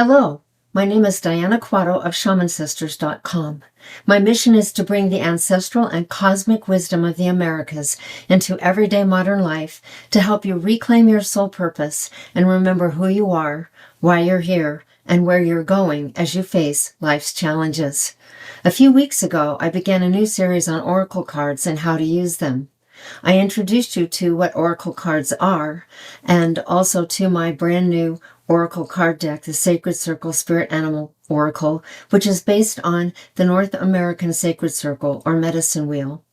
Hello, my name is Diana Quatto of ShamanSisters.com. My mission is to bring the ancestral and cosmic wisdom of the Americas into everyday modern life to help you reclaim your soul purpose and remember who you are, why you're here, and where you're going as you face life's challenges. A few weeks ago, I began a new series on oracle cards and how to use them. I introduced you to what oracle cards are and also to my brand new oracle card deck, the Sacred Circle Spirit Animal Oracle, which is based on the North American Sacred Circle or Medicine Wheel.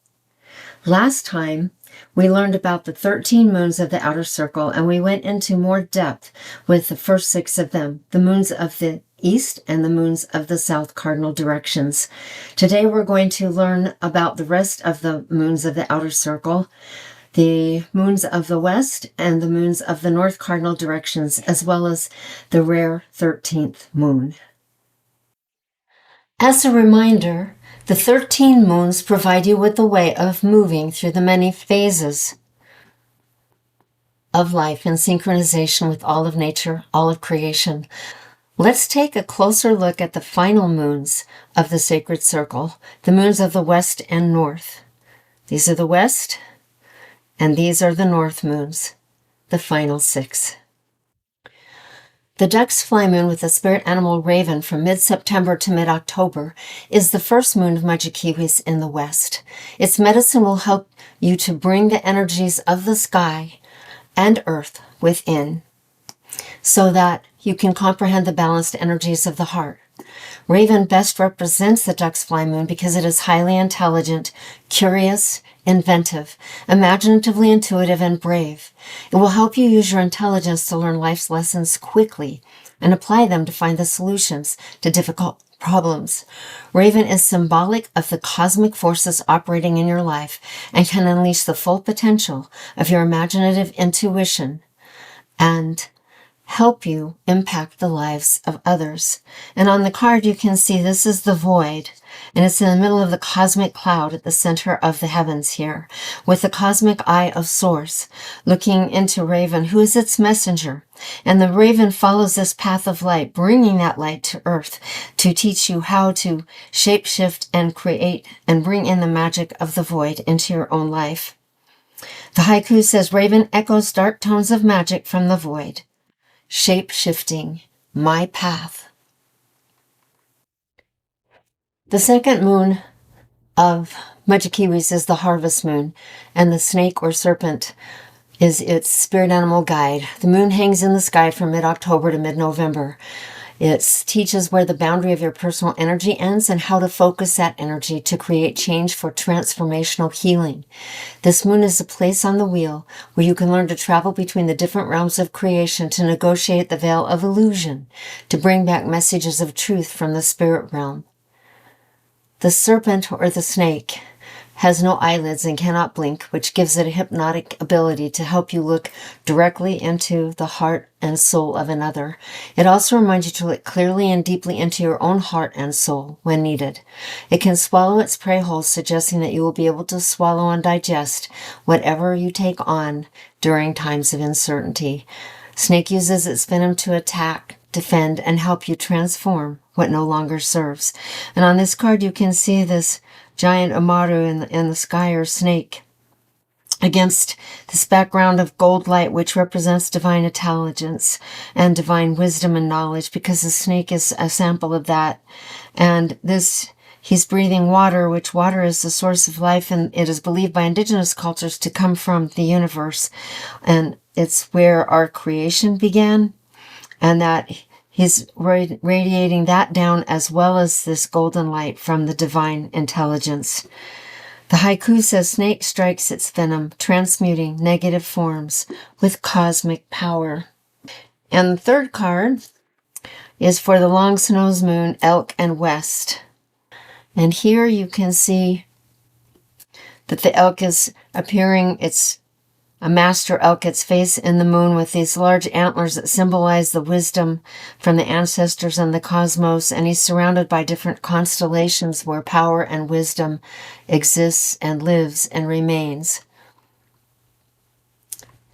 Last time, we learned about the 13 moons of the outer circle, and we went into more depth with the first 6 of them, the moons of the east and the moons of the south cardinal directions. Today we're going to learn about the rest of the moons of the outer circle, the moons of the west and the moons of the north cardinal directions, as well as the rare 13th moon. As a reminder, the 13 moons provide you with a way of moving through the many phases of life in synchronization with all of nature, all of creation. Let's take a closer look at the final moons of the sacred circle, the moons of the west and north. These are the west, and these are the north moons, the final 6. The duck's fly moon with the spirit animal raven from mid-September to mid-October is the first moon of Majikiwis in the west. Its medicine will help you to bring the energies of the sky and earth within so that you can comprehend the balanced energies of the heart. Raven best represents the duck's fly moon because it is highly intelligent, curious, inventive, imaginatively intuitive, and brave. It will help you use your intelligence to learn life's lessons quickly and apply them to find the solutions to difficult problems. Raven is symbolic of the cosmic forces operating in your life and can unleash the full potential of your imaginative intuition and help you impact the lives of others. And on the card you can see this is the void, and it's in the middle of the cosmic cloud at the center of the heavens here, with the cosmic eye of Source looking into Raven, who is its messenger. And the Raven follows this path of light, bringing that light to earth to teach you how to shapeshift and create and bring in the magic of the void into your own life. The haiku says, Raven echoes dark tones of magic from the void, shape-shifting my path. The second moon of Majikiwis is the harvest moon, and the snake or serpent is its spirit animal guide. The moon hangs in the sky from mid-October to mid-November. It teaches where the boundary of your personal energy ends and how to focus that energy to create change for transformational healing. This moon is a place on the wheel where you can learn to travel between the different realms of creation to negotiate the veil of illusion, to bring back messages of truth from the spirit realm. The serpent or the snake has no eyelids and cannot blink, which gives it a hypnotic ability to help you look directly into the heart and soul of another. It also reminds you to look clearly and deeply into your own heart and soul when needed. It can swallow its prey whole, suggesting that you will be able to swallow and digest whatever you take on during times of uncertainty. Snake uses its venom to attack, defend, and help you transform what no longer serves. And on this card you can see this giant Amaru in the sky or snake against this background of gold light, which represents divine intelligence and divine wisdom and knowledge, because the snake is a sample of that. And this, he's breathing water, which water is the source of life, and it is believed by indigenous cultures to come from the universe. And it's where our creation began, and that he's radiating that down as well as this golden light from the divine intelligence. The haiku says, snake strikes its venom, transmuting negative forms with cosmic power. And the third card is for the long snows moon, elk, and west. And here you can see that the elk is appearing, it's a master elk, its face in the moon with these large antlers that symbolize the wisdom from the ancestors and the cosmos, and he's surrounded by different constellations where power and wisdom exists and lives and remains.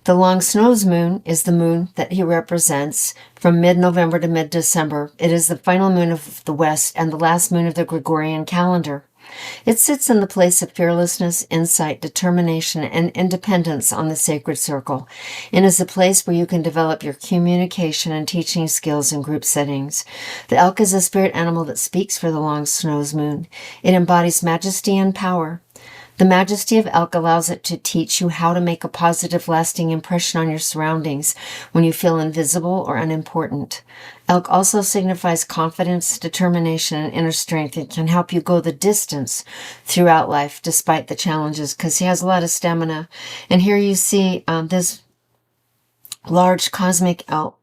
The long snow's moon is the moon that he represents from mid-November to mid-December. It is the final moon of the West and the last moon of the Gregorian calendar. It sits in the place of fearlessness, insight, determination, and independence on the sacred circle, and is a place where you can develop your communication and teaching skills in group settings. The elk is a spirit animal that speaks for the long snow's moon. It embodies majesty and power. The majesty of elk allows it to teach you how to make a positive, lasting impression on your surroundings when you feel invisible or unimportant. Elk also signifies confidence, determination, and inner strength. It can help you go the distance throughout life despite the challenges because he has a lot of stamina. And here you see this large cosmic elk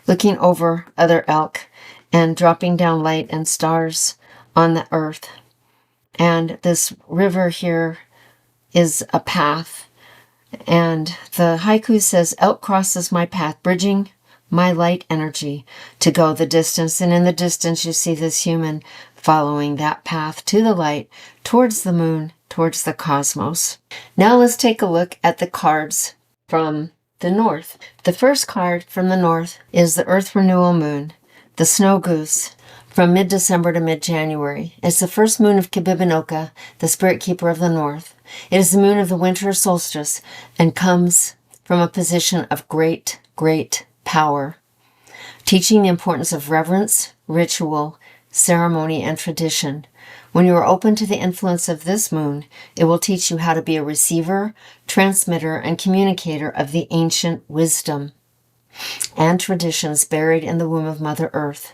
looking over other elk and dropping down light and stars on the earth. And this river here is a path. And the haiku says, elk crosses my path, bridging my light energy to go the distance. And in the distance, you see this human following that path to the light, towards the moon, towards the cosmos. Now let's take a look at the cards from the north. The first card from the north is the Earth Renewal Moon, the Snow Goose, from mid-December to mid-January. It's the first moon of Kibibinoka, the spirit keeper of the north. It is the moon of the winter solstice and comes from a position of great, great power, teaching the importance of reverence, ritual, ceremony, and tradition. When you are open to the influence of this moon, it will teach you how to be a receiver, transmitter, and communicator of the ancient wisdom and traditions buried in the womb of Mother Earth.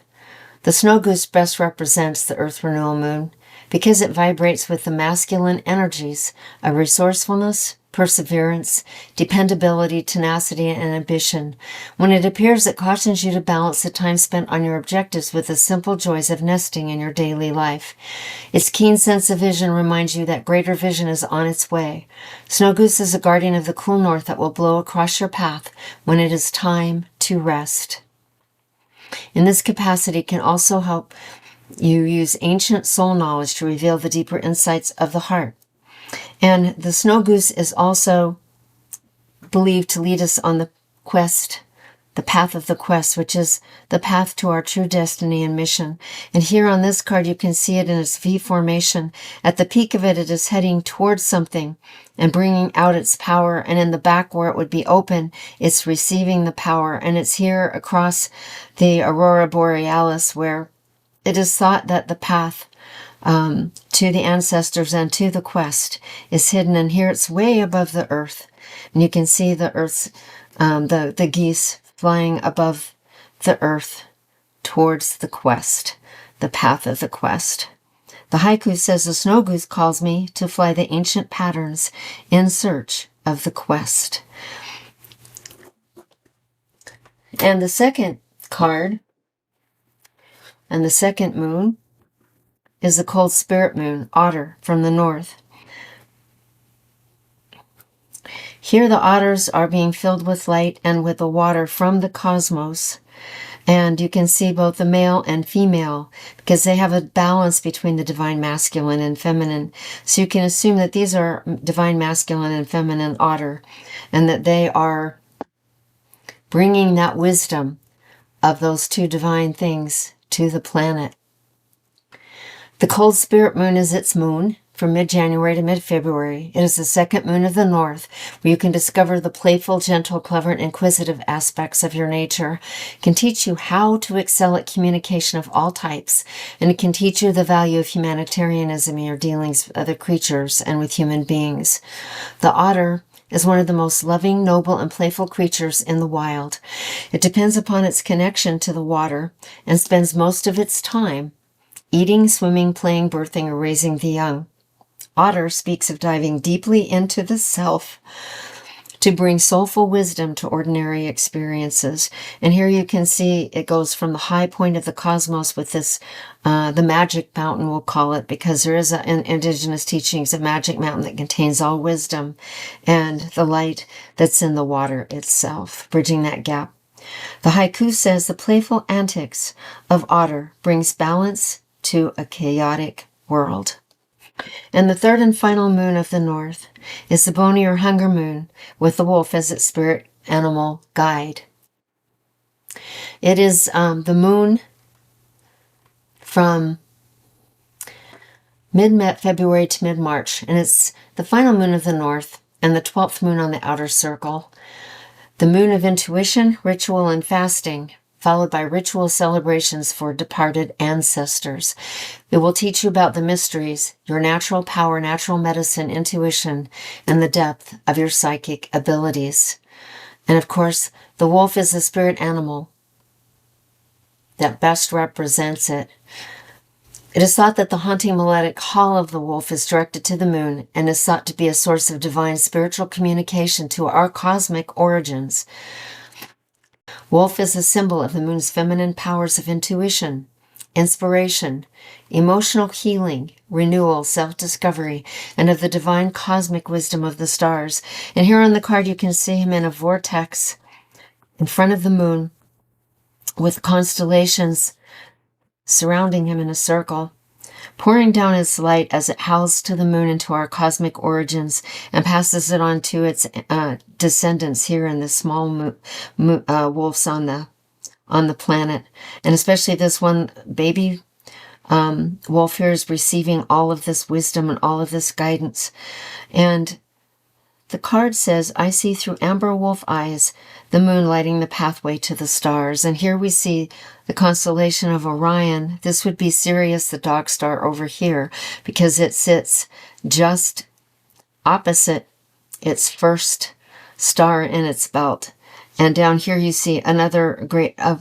The snow goose best represents the Earth Renewal Moon because it vibrates with the masculine energies of resourcefulness, perseverance, dependability, tenacity, and ambition. When it appears, it cautions you to balance the time spent on your objectives with the simple joys of nesting in your daily life. Its keen sense of vision reminds you that greater vision is on its way. Snow goose is a guardian of the cool north that will blow across your path when it is time to rest. In this capacity, can also help you use ancient soul knowledge to reveal the deeper insights of the heart. And the snow goose is also believed to lead us on the quest, the path of the quest, which is the path to our true destiny and mission. And here on this card, you can see it in its V formation. At the peak of it, it is heading towards something and bringing out its power. And in the back where it would be open, it's receiving the power. And it's here across the Aurora Borealis where it is thought that the path to the ancestors and to the quest is hidden. And here it's way above the earth. And you can see the earth's, the geese flying above the earth towards the quest, the path of the quest. The haiku says, the snow goose calls me to fly the ancient patterns in search of the quest. And the second card, and the second moon, is the cold spirit moon, Otter, from the north. Here the otters are being filled with light and with the water from the cosmos. And you can see both the male and female because they have a balance between the divine masculine and feminine. So you can assume that these are divine masculine and feminine otter and that they are bringing that wisdom of those two divine things to the planet. The cold spirit moon is its moon from mid-January to mid-February. It is the second moon of the north, where you can discover the playful, gentle, clever, and inquisitive aspects of your nature. It can teach you how to excel at communication of all types, and it can teach you the value of humanitarianism in your dealings with other creatures and with human beings. The otter is one of the most loving, noble, and playful creatures in the wild. It depends upon its connection to the water and spends most of its time eating, swimming, playing, birthing, or raising the young. Otter speaks of diving deeply into the self to bring soulful wisdom to ordinary experiences. And here you can see it goes from the high point of the cosmos with this, the magic mountain, we'll call it, because there is an indigenous teachings of magic mountain that contains all wisdom and the light that's in the water itself, bridging that gap. The haiku says, the playful antics of otter brings balance to a chaotic world. And the third and final moon of the north is the bony or hunger moon with the wolf as its spirit animal guide. It is the moon from mid-February to mid-March, and it's the final moon of the north and the 12th moon on the outer circle. The moon of intuition, ritual, and fasting, followed by ritual celebrations for departed ancestors. It will teach you about the mysteries, your natural power, natural medicine, intuition, and the depth of your psychic abilities. And of course, the wolf is the spirit animal that best represents it. It is thought that the haunting melodic call of the wolf is directed to the moon and is thought to be a source of divine spiritual communication to our cosmic origins. Wolf is a symbol of the moon's feminine powers of intuition, inspiration, emotional healing, renewal, self-discovery, and of the divine cosmic wisdom of the stars. And here on the card you can see him in a vortex in front of the moon with constellations surrounding him in a circle, pouring down its light as it howls to the moon into our cosmic origins and passes it on to its descendants here in the small wolves on the planet. And especially this one baby wolf here is receiving all of this wisdom and all of this guidance. And the card says, I see through amber wolf eyes, the moon lighting the pathway to the stars. And here we see the constellation of Orion. This would be Sirius, the dog star, over here, because it sits just opposite its first star in its belt. And down here you see another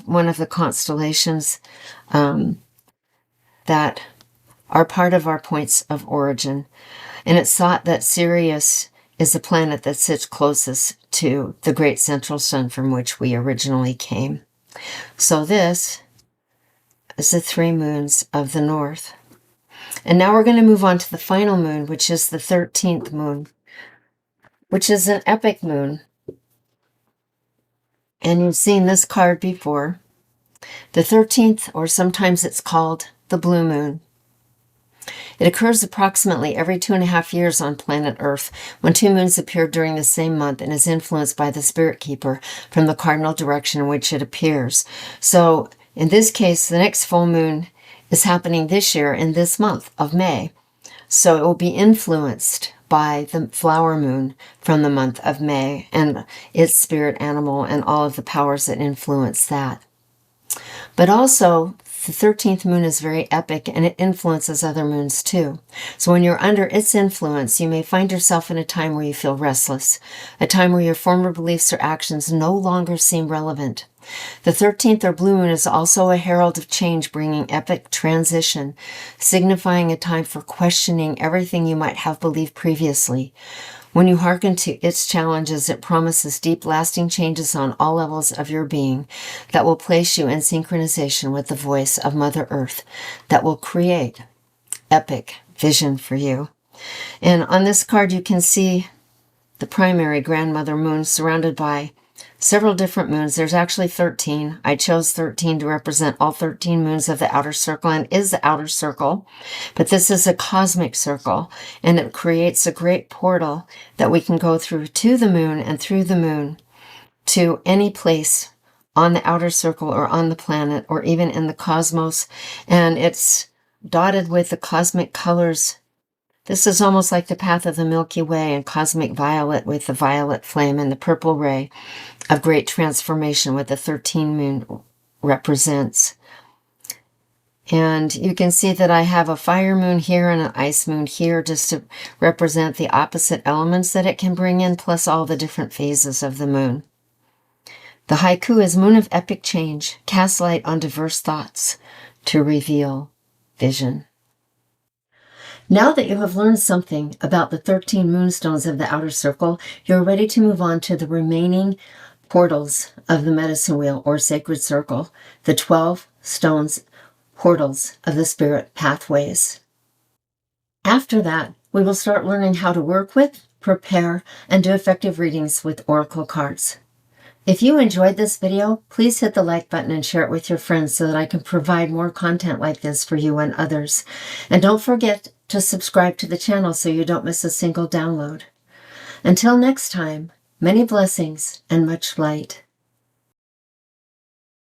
one of the constellations that are part of our points of origin. And it's thought that Sirius is the planet that sits closest to the great central sun from which we originally came. So this is the 3 moons of the north. And now we're going to move on to the final moon, which is the 13th moon, which is an epic moon. And you've seen this card before. The 13th, or sometimes it's called the blue moon. It occurs approximately every 2.5 years on planet Earth when 2 moons appear during the same month and is influenced by the spirit keeper from the cardinal direction in which it appears. So in this case, the next full moon is happening this year in this month of May. So it will be influenced by the flower moon from the month of May and its spirit animal and all of the powers that influence that. But also, the 13th moon is very epic and it influences other moons too. So when you're under its influence, you may find yourself in a time where you feel restless, a time where your former beliefs or actions no longer seem relevant. The 13th or blue moon is also a herald of change, bringing epic transition, signifying a time for questioning everything you might have believed previously. When you hearken to its challenges, it promises deep, lasting changes on all levels of your being that will place you in synchronization with the voice of Mother Earth that will create epic vision for you. And on this card, you can see the primary grandmother moon surrounded by several different moons. There's actually 13. I chose 13 to represent all 13 moons of the outer circle and is the outer circle. But this is a cosmic circle and it creates a great portal that we can go through to the moon and through the moon to any place on the outer circle or on the planet or even in the cosmos. And it's dotted with the cosmic colors. This is almost like the path of the Milky Way and cosmic violet with the violet flame and the purple ray of great transformation what the 13 moon represents. And you can see that I have a fire moon here and an ice moon here just to represent the opposite elements that it can bring in, plus all the different phases of the moon. The haiku is moon of epic change, cast light on diverse thoughts to reveal vision. Now that you have learned something about the 13 moonstones of the outer circle, you're ready to move on to the remaining portals of the medicine wheel or sacred circle, the 12 stones portals of the spirit pathways. After that, we will start learning how to work with, prepare, and do effective readings with oracle cards. If you enjoyed this video, please hit the like button and share it with your friends so that I can provide more content like this for you and others. And don't forget to subscribe to the channel so you don't miss a single download. Until next time, Many blessings and much light.